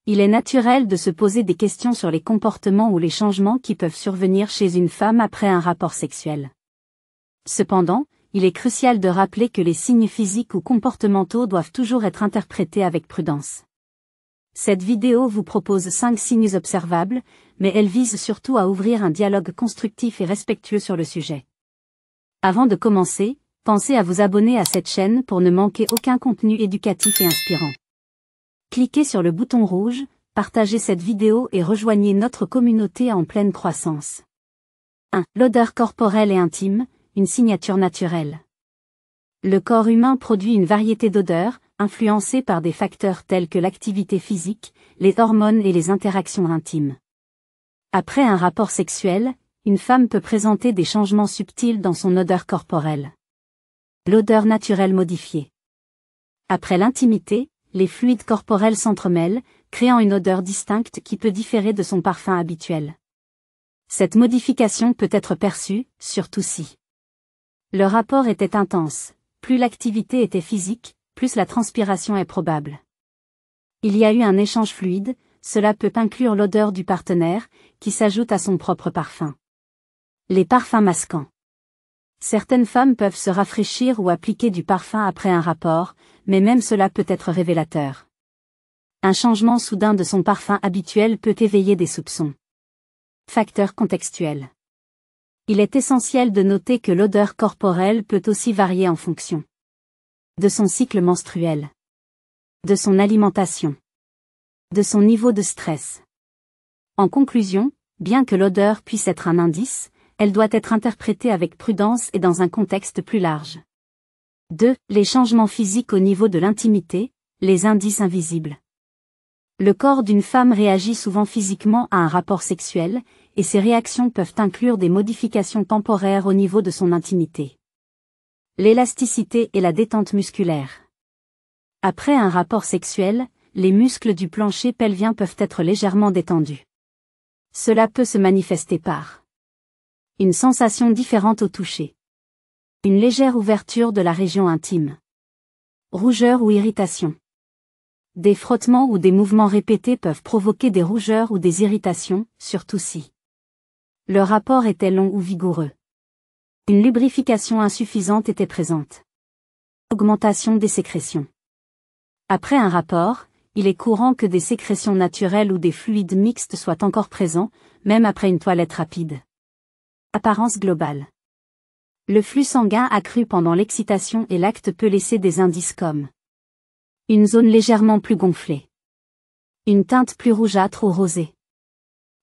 Il est naturel de se poser des questions sur les comportements ou les changements qui peuvent survenir chez une femme après un rapport sexuel. Cependant, il est crucial de rappeler que les signes physiques ou comportementaux doivent toujours être interprétés avec prudence. Cette vidéo vous propose 5 signes observables, mais elle vise surtout à ouvrir un dialogue constructif et respectueux sur le sujet. Avant de commencer, pensez à vous abonner à cette chaîne pour ne manquer aucun contenu éducatif et inspirant. Cliquez sur le bouton rouge, partagez cette vidéo et rejoignez notre communauté en pleine croissance. 1. L'odeur corporelle et intime, une signature naturelle. Le corps humain produit une variété d'odeurs, influencées par des facteurs tels que l'activité physique, les hormones et les interactions intimes. Après un rapport sexuel, une femme peut présenter des changements subtils dans son odeur corporelle. L'odeur naturelle modifiée. Après l'intimité, les fluides corporels s'entremêlent, créant une odeur distincte qui peut différer de son parfum habituel. Cette modification peut être perçue, surtout si le rapport était intense. Plus l'activité était physique, plus la transpiration est probable. Il y a eu un échange fluide, cela peut inclure l'odeur du partenaire, qui s'ajoute à son propre parfum. Les parfums masquants. Certaines femmes peuvent se rafraîchir ou appliquer du parfum après un rapport, mais même cela peut être révélateur. Un changement soudain de son parfum habituel peut éveiller des soupçons. Facteurs contextuels. Il est essentiel de noter que l'odeur corporelle peut aussi varier en fonction de son cycle menstruel, de son alimentation, de son niveau de stress. En conclusion, bien que l'odeur puisse être un indice, elle doit être interprétée avec prudence et dans un contexte plus large. 2. Les changements physiques au niveau de l'intimité, les indices invisibles. Le corps d'une femme réagit souvent physiquement à un rapport sexuel, et ces réactions peuvent inclure des modifications temporaires au niveau de son intimité. L'élasticité et la détente musculaire. Après un rapport sexuel, les muscles du plancher pelvien peuvent être légèrement détendus. Cela peut se manifester par une sensation différente au toucher, une légère ouverture de la région intime, rougeur ou irritation. Des frottements ou des mouvements répétés peuvent provoquer des rougeurs ou des irritations, surtout si le rapport était long ou vigoureux. Une lubrification insuffisante était présente. Augmentation des sécrétions. Après un rapport, il est courant que des sécrétions naturelles ou des fluides mixtes soient encore présents, même après une toilette rapide. Apparence globale. Le flux sanguin accru pendant l'excitation et l'acte peut laisser des indices comme une zone légèrement plus gonflée, une teinte plus rougeâtre ou rosée.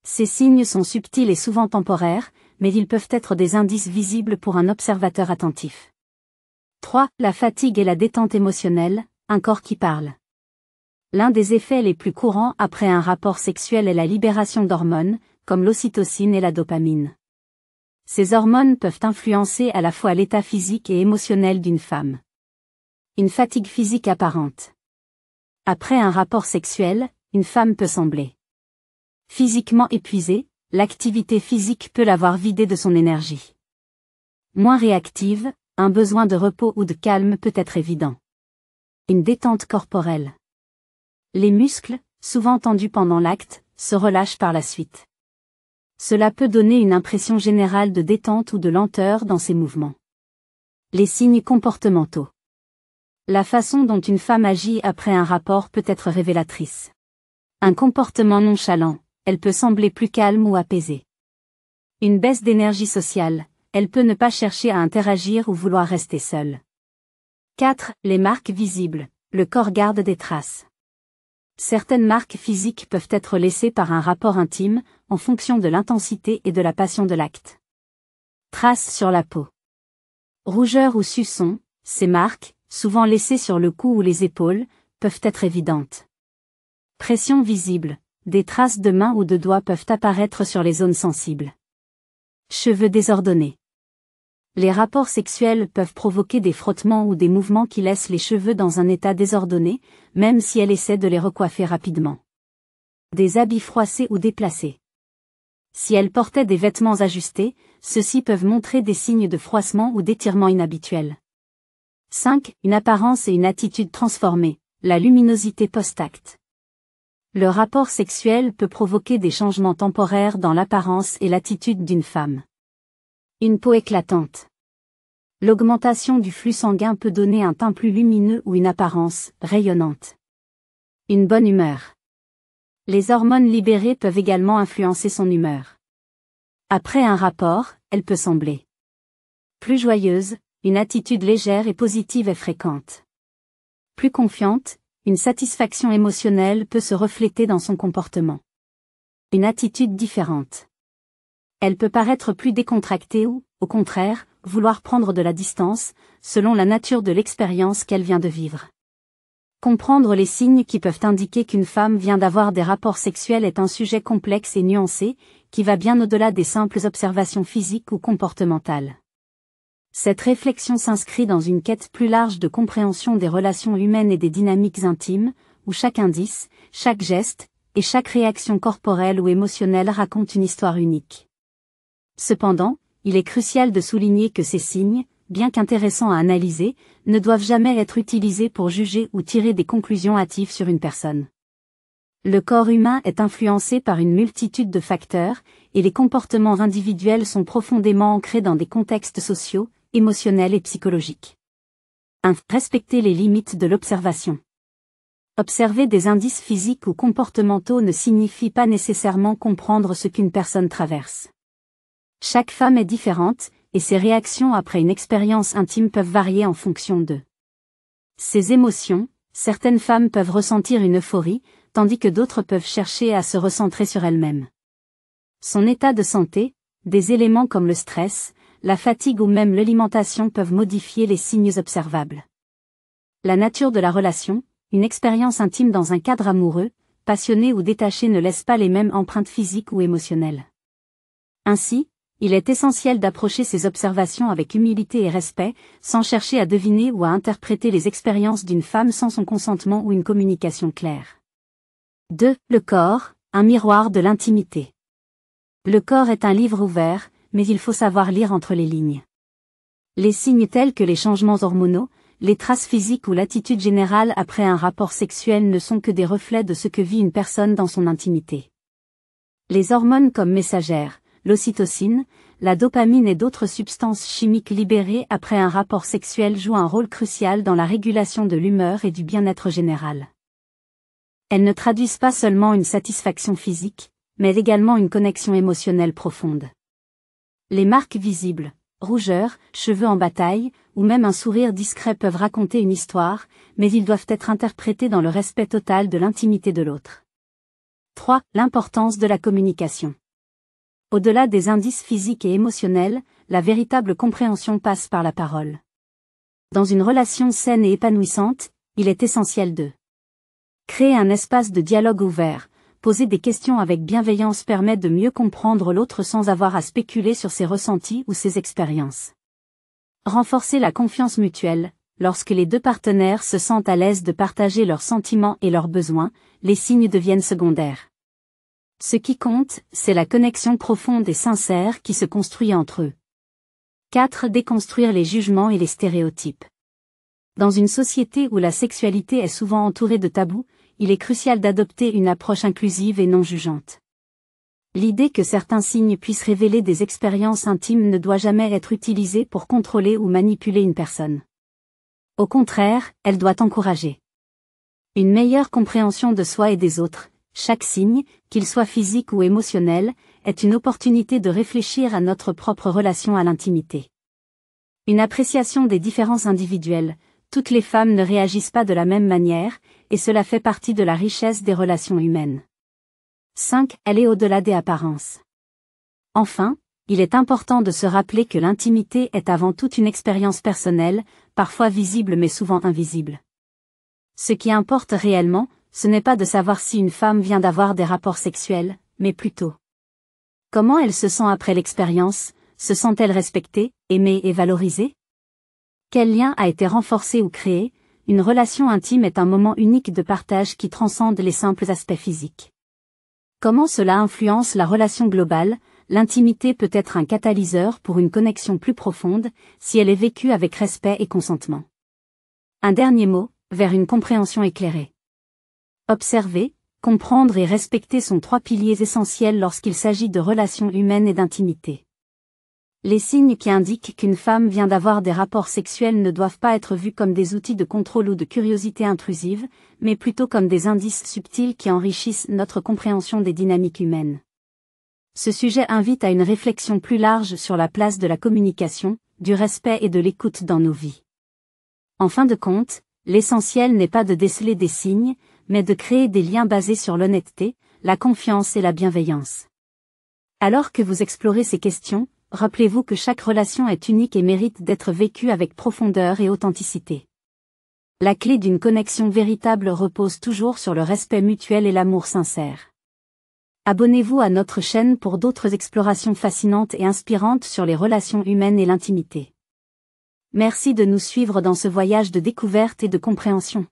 Ces signes sont subtils et souvent temporaires, mais ils peuvent être des indices visibles pour un observateur attentif. 3. La fatigue et la détente émotionnelle, un corps qui parle. L'un des effets les plus courants après un rapport sexuel est la libération d'hormones, comme l'ocytocine et la dopamine. Ces hormones peuvent influencer à la fois l'état physique et émotionnel d'une femme. Une fatigue physique apparente. Après un rapport sexuel, une femme peut sembler physiquement épuisée, l'activité physique peut l'avoir vidée de son énergie. Moins réactive, un besoin de repos ou de calme peut être évident. Une détente corporelle. Les muscles, souvent tendus pendant l'acte, se relâchent par la suite. Cela peut donner une impression générale de détente ou de lenteur dans ses mouvements. Les signes comportementaux. La façon dont une femme agit après un rapport peut être révélatrice. Un comportement nonchalant, elle peut sembler plus calme ou apaisée. Une baisse d'énergie sociale, elle peut ne pas chercher à interagir ou vouloir rester seule. 4. Les marques visibles, le corps garde des traces. Certaines marques physiques peuvent être laissées par un rapport intime, en fonction de l'intensité et de la passion de l'acte. Traces sur la peau. Rougeur ou suçon, ces marques, souvent laissées sur le cou ou les épaules, peuvent être évidentes. Pression visible, des traces de mains ou de doigts peuvent apparaître sur les zones sensibles. Cheveux désordonnés. Les rapports sexuels peuvent provoquer des frottements ou des mouvements qui laissent les cheveux dans un état désordonné, même si elle essaie de les recoiffer rapidement. Des habits froissés ou déplacés. Si elle portait des vêtements ajustés, ceux-ci peuvent montrer des signes de froissement ou d'étirement inhabituels. 5. Une apparence et une attitude transformées, la luminosité post-acte. Le rapport sexuel peut provoquer des changements temporaires dans l'apparence et l'attitude d'une femme. Une peau éclatante. L'augmentation du flux sanguin peut donner un teint plus lumineux ou une apparence rayonnante. Une bonne humeur. Les hormones libérées peuvent également influencer son humeur. Après un rapport, elle peut sembler plus joyeuse, une attitude légère et positive est fréquente. Plus confiante, une satisfaction émotionnelle peut se refléter dans son comportement. Une attitude différente. Elle peut paraître plus décontractée ou, au contraire, vouloir prendre de la distance, selon la nature de l'expérience qu'elle vient de vivre. Comprendre les signes qui peuvent indiquer qu'une femme vient d'avoir des rapports sexuels est un sujet complexe et nuancé, qui va bien au-delà des simples observations physiques ou comportementales. Cette réflexion s'inscrit dans une quête plus large de compréhension des relations humaines et des dynamiques intimes, où chaque indice, chaque geste, et chaque réaction corporelle ou émotionnelle raconte une histoire unique. Cependant, il est crucial de souligner que ces signes, bien qu'intéressants à analyser, ne doivent jamais être utilisés pour juger ou tirer des conclusions hâtives sur une personne. Le corps humain est influencé par une multitude de facteurs, et les comportements individuels sont profondément ancrés dans des contextes sociaux, émotionnels et psychologiques. 1. Respecter les limites de l'observation. Observer des indices physiques ou comportementaux ne signifie pas nécessairement comprendre ce qu'une personne traverse. Chaque femme est différente, et ses réactions après une expérience intime peuvent varier en fonction d'eux. Ses émotions, certaines femmes peuvent ressentir une euphorie, tandis que d'autres peuvent chercher à se recentrer sur elles-mêmes. Son état de santé, des éléments comme le stress, la fatigue ou même l'alimentation peuvent modifier les signes observables. La nature de la relation, une expérience intime dans un cadre amoureux, passionné ou détaché ne laisse pas les mêmes empreintes physiques ou émotionnelles. Ainsi, il est essentiel d'approcher ces observations avec humilité et respect, sans chercher à deviner ou à interpréter les expériences d'une femme sans son consentement ou une communication claire. 2. Le corps, un miroir de l'intimité. Le corps est un livre ouvert, mais il faut savoir lire entre les lignes. Les signes tels que les changements hormonaux, les traces physiques ou l'attitude générale après un rapport sexuel ne sont que des reflets de ce que vit une personne dans son intimité. Les hormones comme messagères, l'ocytocine, la dopamine et d'autres substances chimiques libérées après un rapport sexuel jouent un rôle crucial dans la régulation de l'humeur et du bien-être général. Elles ne traduisent pas seulement une satisfaction physique, mais également une connexion émotionnelle profonde. Les marques visibles, rougeur, cheveux en bataille, ou même un sourire discret peuvent raconter une histoire, mais ils doivent être interprétés dans le respect total de l'intimité de l'autre. 3. L'importance de la communication. Au-delà des indices physiques et émotionnels, la véritable compréhension passe par la parole. Dans une relation saine et épanouissante, il est essentiel de créer un espace de dialogue ouvert. Poser des questions avec bienveillance permet de mieux comprendre l'autre sans avoir à spéculer sur ses ressentis ou ses expériences. Renforcer la confiance mutuelle. Lorsque les deux partenaires se sentent à l'aise de partager leurs sentiments et leurs besoins, les signes deviennent secondaires. Ce qui compte, c'est la connexion profonde et sincère qui se construit entre eux. 4. Déconstruire les jugements et les stéréotypes. Dans une société où la sexualité est souvent entourée de tabous, il est crucial d'adopter une approche inclusive et non jugeante. L'idée que certains signes puissent révéler des expériences intimes ne doit jamais être utilisée pour contrôler ou manipuler une personne. Au contraire, elle doit encourager une meilleure compréhension de soi et des autres. Chaque signe, qu'il soit physique ou émotionnel, est une opportunité de réfléchir à notre propre relation à l'intimité. Une appréciation des différences individuelles. Toutes les femmes ne réagissent pas de la même manière, et cela fait partie de la richesse des relations humaines. 5. Aller au-delà des apparences. Enfin, il est important de se rappeler que l'intimité est avant tout une expérience personnelle, parfois visible mais souvent invisible. Ce qui importe réellement, ce n'est pas de savoir si une femme vient d'avoir des rapports sexuels, mais plutôt comment elle se sent après l'expérience, se sent-elle respectée, aimée et valorisée? Quel lien a été renforcé ou créé? Une relation intime est un moment unique de partage qui transcende les simples aspects physiques. Comment cela influence la relation globale? L'intimité peut être un catalyseur pour une connexion plus profonde, si elle est vécue avec respect et consentement. Un dernier mot, vers une compréhension éclairée. Observer, Comprendre et respecter sont 3 piliers essentiels lorsqu'il s'agit de relations humaines et d'intimité. Les signes qui indiquent qu'une femme vient d'avoir des rapports sexuels ne doivent pas être vus comme des outils de contrôle ou de curiosité intrusive, mais plutôt comme des indices subtils qui enrichissent notre compréhension des dynamiques humaines. Ce sujet invite à une réflexion plus large sur la place de la communication, du respect et de l'écoute dans nos vies. En fin de compte, l'essentiel n'est pas de déceler des signes, mais de créer des liens basés sur l'honnêteté, la confiance et la bienveillance. Alors que vous explorez ces questions, rappelez-vous que chaque relation est unique et mérite d'être vécue avec profondeur et authenticité. La clé d'une connexion véritable repose toujours sur le respect mutuel et l'amour sincère. Abonnez-vous à notre chaîne pour d'autres explorations fascinantes et inspirantes sur les relations humaines et l'intimité. Merci de nous suivre dans ce voyage de découverte et de compréhension.